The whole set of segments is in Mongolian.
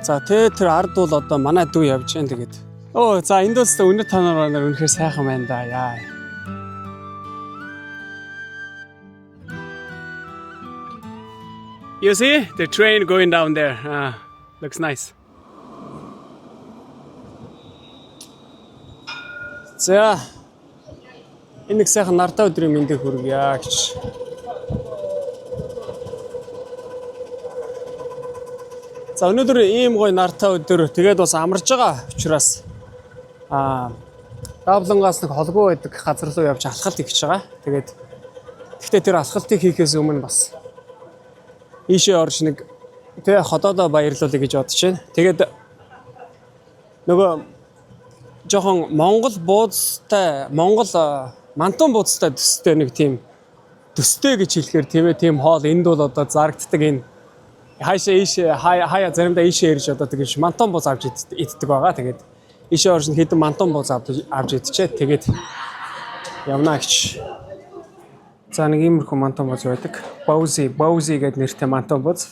За тэр ард бол одоо манай дүү явж байна тэгээд. Оо за энд бол өнөр тоноор үнэхээр сайхан байна да яа. You see the train going down there. Looks nice. За энэ их сайхан нартай өдрийн мэндийг хүргье гэж. За өнөөдөр ийм гоё нартай өдөр тэгээд бас амарч байгаа учраас Даблангаас нэг холбоо байдаг газар руу явж алхалт хийж байгаа. Гэхдээ тэр алхалтыг хийхээс өмнө бас ийшээ орж нэг тэ ходоодоо баярлуулъя гэж бодож байна. Тэгээд нөгөө жоохон Монгол бууцтай мантун бууцтай төстэй нэг тийм төстэй гэж хэлэхээр тийм хоол энд бол одоо зарагддаг энэ хаяа заримдаа ийшээ ирж одоо тэгэж мантун бууз авч иддэг байгаа. Тэгээд ийшээ орж хэдэн мантун бууз авч идчихээ. Тэгээд явна гэж. За нэг иймэрхүү мантун бууз байдаг. Баузи гэдэг нэртэй мантун бууз.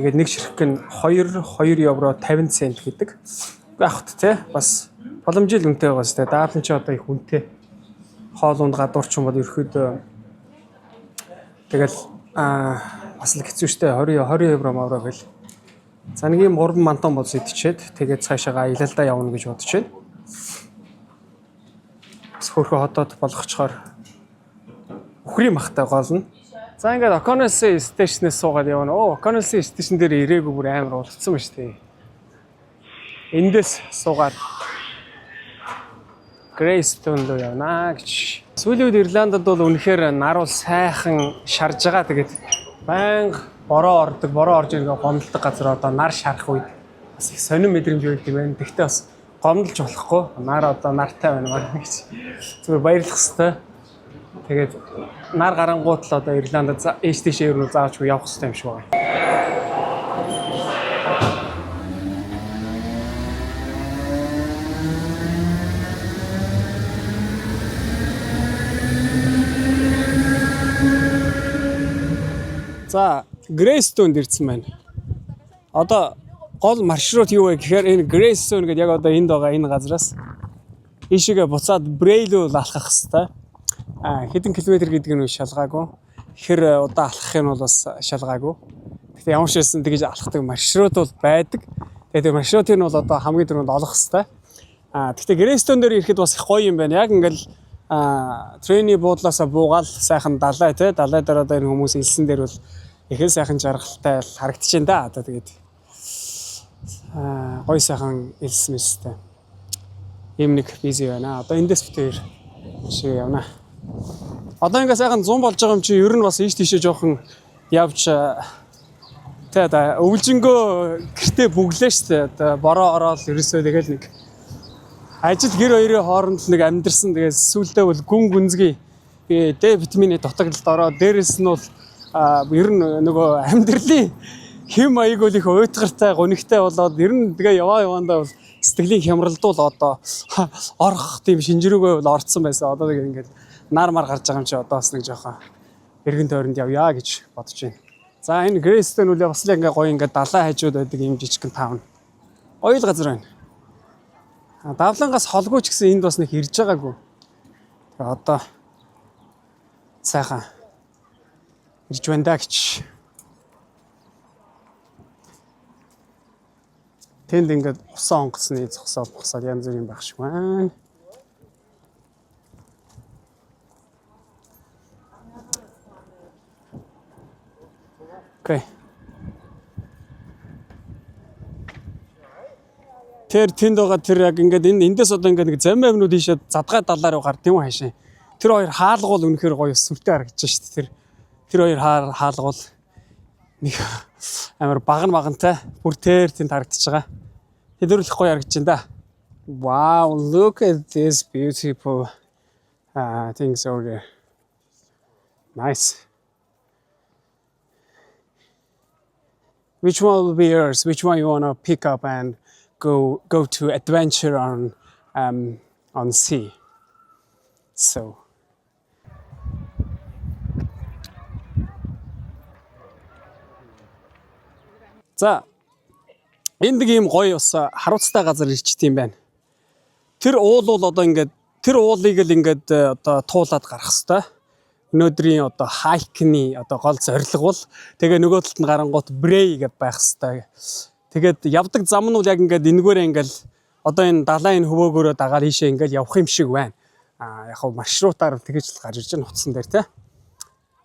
Тэгээд нэг ширхэг нь 2 евро 50 цент гэдэг. Багт те бас боломжтой үнэтэй байгаа сте. Даалан чи одоо их үнэтэй. Хоол унд гадуурчин бол ерөөхдөө тэгэл бас л хэцүү шттэ 20 евро мавраа гэл. За нэг юм 3 мантон бууз идчихэд тэгээд цаашаа аялалдаа явна гэж бодож байна. Бас хөөрхөн хотод болгочхоор өхрийн махтай голно. За ингээд O'Connell стейшнээс суугаад явна. O'Connell стейшн дээр ирээгүй бүр амар уулцсан ба штэ. Эндээс суугаад Greystone руу явна гэж. Сүүлийн үед Ирландд бол үнэхээр нар бол сайхан шарж байгаа. Тэгээд байнга бороо орж ирэх гомдолдог газар одоо нар шарах үед бас их сонирн мэдрэмж өгдөг юм байна. Гэхдээ бас гомдолж болохгүй. Нар одоо нартай байна маа гэж. Зүгээр баярлах хэвээр. Тэгээд нар гарангуут л одоо Ирландд ээш тийшээ ер нь заавчгүй явах хэрэгтэй юм шиг байна. За Greystone ирсэн байна. Одоо гол маршрут юу вэ гэхээр энэ Greystone гэдэг яг одоо энд байгаа энэ газраас ийшээгээ буцаад Bray руу алхах хэвээр. Хэдэн километр гэдэг нь шалгаагүй. Хэр удаа алхах нь бол бас шалгаагүй. Гэхдээ ямар ч байсан тэгж алхахдаг маршрут бол байдаг. Тэгээд маршрутыг нь бол одоо хамгийн түрүүнд олох хэвээр. Гэхдээ Greystone дээр ирэхэд бас их гоё юм байна. Яг ингээл трейни буудлаасаа буугаал сайхан далай те далай дээр одоо энэ хүмүүс илсэн дээр бол их л сайхан жаргалтай харагдчихээн да. Одоо тэгээд гоё сайхан илсэн мэстэй. Ийм нэг бизи байна. Одоо эндээс битээр шиг явна. Одоо ингээ сайхан 100 болж байгаа юм чи ер нь бас ийш тийшээ жоохон явж тэгээд өвлжингөө гэртээ бүглээ штэ. Одоо бороо ороод ерөөсөө тэгэл нэг ажил гэр хоёрын хооронд нэг амьдэрсэн. Тэгээд сүүлдээ бол гүн гүнзгий Д витамины дутагдлалд ороод дээрэс нь бол ер нь нөгөө амьдралын хэм маяг бол их уйтгартай гонигтай болоод ер нь тэгээ явандаа бол сэтгэлийн хямралд бол одоо орох тийм шинжрүүгээ бол орцсон байсан. Одоо тэгээ ингээд нар мар гарч байгаа юм чи одоо бас нэг жоохон эргэн тойронд явъя гэж бодож байна. За энэ Greystone үл бас л ингээ гоё ингээ далай хажууд байдаг юм жижигхэн таун. Гоё л газар байна. Давлангаас холгүй ч гэсэн энд бас нэг ирж байгаагүй. Одоо сайхан ирж байна да гэж. Тэнд ингээд усан онгоцны зогсоод янз бүрийн байх шиг байна. Окей. Тэр тэнд байгаа тэр яг ингээд эндээс одоо ингээд нэг зам амнууд ийшээ задгай далаар гар тийм үү хаашаа. Тэр хоёр хаалгуул үнэхээр гоё сүртэй харагдаж шүү дээ. Тэр хоёр хаалгуул нэг амар багантай бүр тэр тэнд харагдаж байгаа. Тэд их гоё харагдаж байна да. Wow, look at this beautiful things over there. Nice. Which one will be yours? Which one you want to pick up and go to adventure on sea? So. За Энд нэг юм гоё бас харуулцтай газар ирчт юм байна. Тэр уул бол одоо ингээд тэр уулыг л ингээд одоо туулаад гарах хэвээр. Өнөөдрийн одоо хайкны одоо гол зорилго бол тэгээ нөгөө талд нь гарангуут брей гэж байх хэвээр. Тэгээд явдаг зам нь бол яг ингээд энэгээрээ ингээд одоо энэ далайн хөвөөгөөрөө дагаад ийшээ ингээд явах юм шиг байна. Яг хав маршрутаар тэгэж л гарч ирж байгаа утсан дээр те.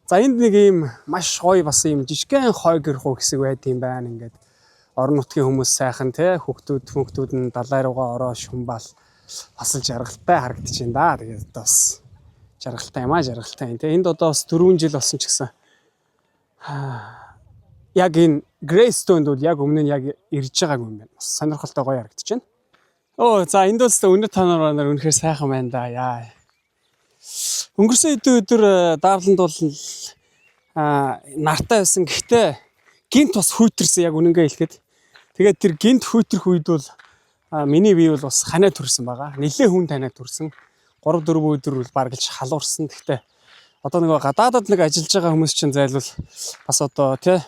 За энд нэг юм маш гоё бас юм жижигхэн хой гэрхүү хэсэг байд юм байна ингээд. Орон нутгийн хүмүүс сайхан те хүүхдүүд нь далай руугаа ороо шумбал бас л жаргалтай харагдаж байна да. Тэгээд бас жаргалтай юм жаргалтай. Тэ энд одоо бас 4 жил болсон ч гэсэн яг энэ Greystone бол яг өмнө нь яг ирж байгаагүй юм байна. Бас сонирхолтой гоё харагдаж байна. Оо за энд бол өнөр танаар үнэхээр сайхан байна да. Яа. Өнгөрсөн өдөр даавланд бол нартай байсан. Гэхдээ гинт бас хүйтэрсэн яг үнэнгээ хэлэхэд. Тэгээд тэр гинт хүйтрэх үед бол миний бие бол бас ханаа төрсэн байгаа. Нилээ хүн танаа төрсэн. 3-4 өдөр бол баргалж халуурсан. Гэхдээ одоо нэг гадаадад нэг ажиллаж байгаа хүмүүс чинь зайлвал бас одоо тий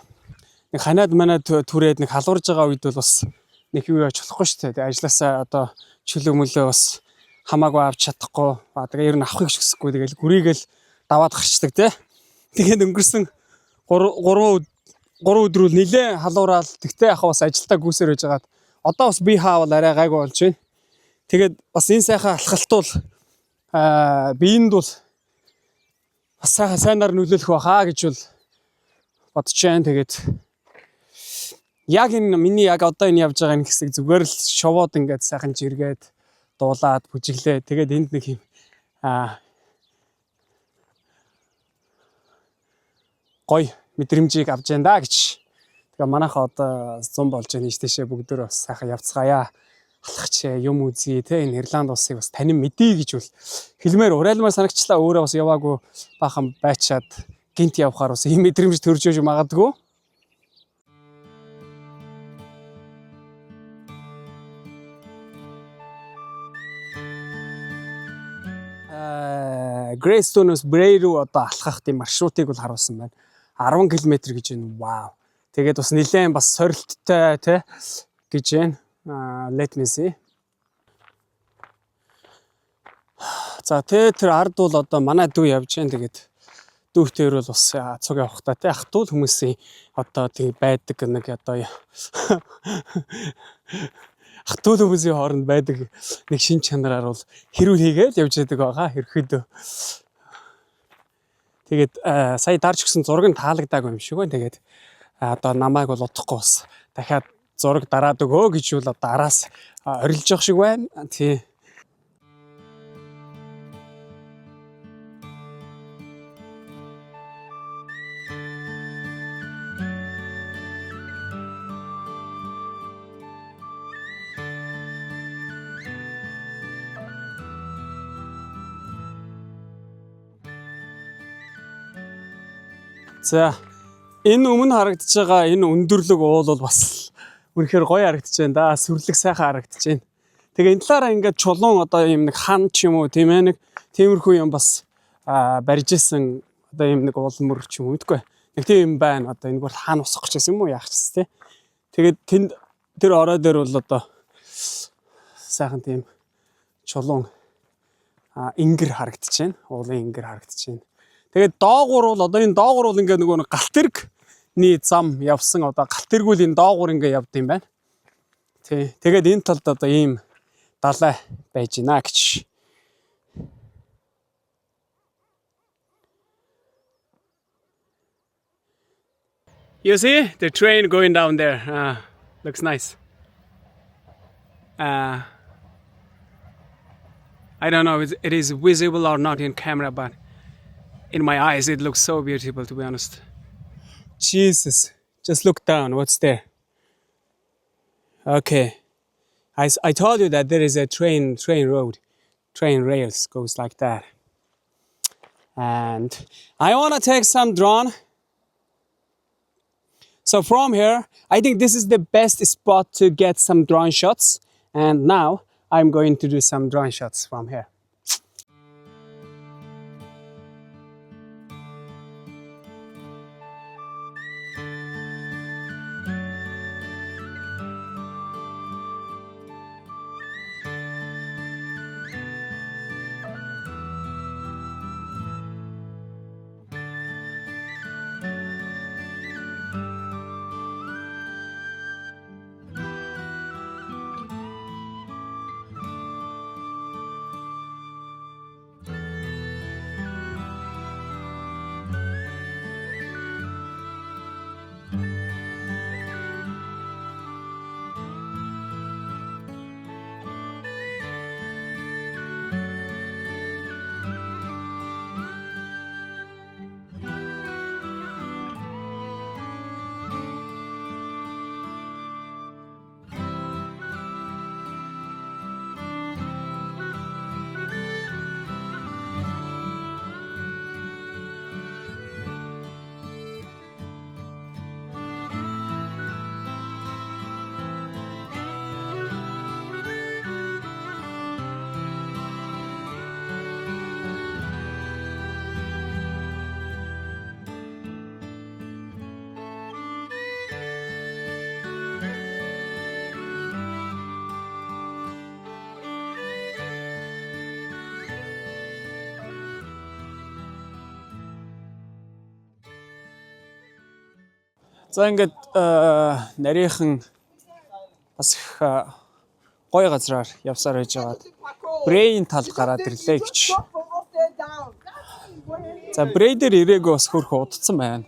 нэг ханаад манад түрээд нэг халуурж байгаа үед бол бас нэг юу яж болохгүй шүү дээ. Ажлаасаа одоо чөлөө мөлөө бас хамаагүй авч чадахгүй. Тэгээ ер нь авахыг хүсэхгүй. Тэгэл гүрийгэл даваад гарчдаг тий. Тэгээд өнгөрсөн 3 өдөр бол нилээ халуураад тэгтээ яхаа бас ажилдаа гүйсээр байж байгаад одоо бас би хаавал арай гайгүй болж байна. Тэгээд бас энэ сайхан алхалтуул биеинд бол бас сайнаар нөлөөлөх байхаа гэж бол бодож байна. Тэгээд яг энэ миний яг одоо энэ явж байгаа энэ хэсэг зүгээр л шовоод ингээд сайхан жиргээд дуулаад бүжиглээ. Тэгээд энд нэг юм гоё мэдрэмжийг авч яана да гэж. Тэгээ манайхаа одоо 100 болж байна тийшээ бүгдөө бас сайхан явцгаая. Алхач юм үзье те энэ Ирланд улсыг бас танин мэдээ гэж бол хэлмээр урайлмаар санагчлаа. Өөрөө бас яваагүй бахан байчаад гинт явахаар бас ийм мэдрэмж төрж иж магадгүй. Greystone-оос Bray руу одоо алхах тийм маршрутыг бол харуулсан байна. 10 км гэж байна. Вау. Тэгээд бас нэлээд бас сорилттой те гэж байна. Let me see. За тэр ард бол одоо манай дүү явж байна. Тэгээд дүүхтэр бол бас цуг явах та те ахтуул хүмүүсийн одоо тийм байдаг нэг одоо ахтуул хүмүүсийн хооронд байдаг нэг шин чанараар бол хэрүүл хийгээд явж байдаг байгаа. Хэрхэдөө тэгээд сая дарж гисэн зураг нь таалагдаагүй юм шиг байна. Тэгээд одоо намайг бол удахгүй бас дахиад зураг дараад өгөө гэж бол одоо араас орилж явах шиг байна. Тий. За энэ өмнө харагдаж байгаа энэ өндөрлөг уул бол бас үнэхээр гоё харагдаж байна да. Сүрлэг сайхан харагдаж байна. Тэгээ энэ талаараа ингээд чулуун одоо юм нэг хан ч юм уу тийм ээ нэг тиймэрхүү юм бас барьж исэн одоо юм нэг уул мөр ч юм уу гэдэггүй. Нэг тийм юм байна. Одоо энэ бол хаан усах гэж байсан юм уу яах ч тий. Тэгээд тэр орой дээр бол одоо сайхан тийм чулуун ингэр харагдаж байна. Уулын ингэр харагдаж байна. Тэгээд доогуур бол одоо энэ доогуур бол ингээд нөгөө галтэргний зам явсан одоо галтэргүүл энэ доогуур ингээд явд юм байна. Тий. Тэгээд энэ талд одоо ийм далай байж гинэ гэж. You see the train going down there. Looks nice. I don't know if it is visible or not in camera, but in my eyes, it looks so beautiful, to be honest. Jesus, just look down. What's there? Okay. I told you that there is a train road. Train rails goes like that. And I want to take some drone. So from here, I think this is the best spot to get some drone shots. And now I'm going to do some drone shots from here. За ингээд нарийнхан бас их гоё газраар явсаар байж байгаад Брейн талд гараад ирлээ гэж. За Брей дээр ирээгүй бас хөрх удцсан байна.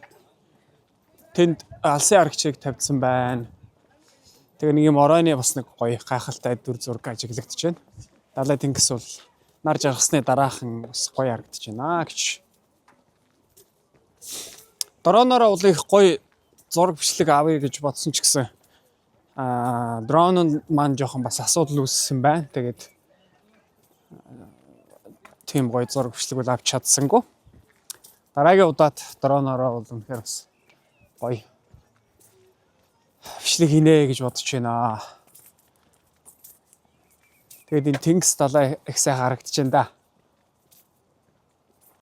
Тэнд алсын аргачийг тавьдсан байна. Тэгээ нэг юм оройны бас нэг гоё гайхалтай дүр зураг ажиглагдаж байна. Далай тэнгис бол нар жаргасны дараахан бас гоё харагдаж байна гэж. Дроноороо бол их гоё зураг бичлэг авъя гэж бодсон ч гэсэн дрон маань жоохон бас асуудал үүссэн байна. Тэгээд тийм гоё зураг бичлэг бол авч чадсангүй. Дараагийн удаад дроноороо бол үнэхээр бас гоё бичлэг хийнэ гэж бодож байна. Тэгээд энэ тэнгис далай их сайн харагдаж байна да.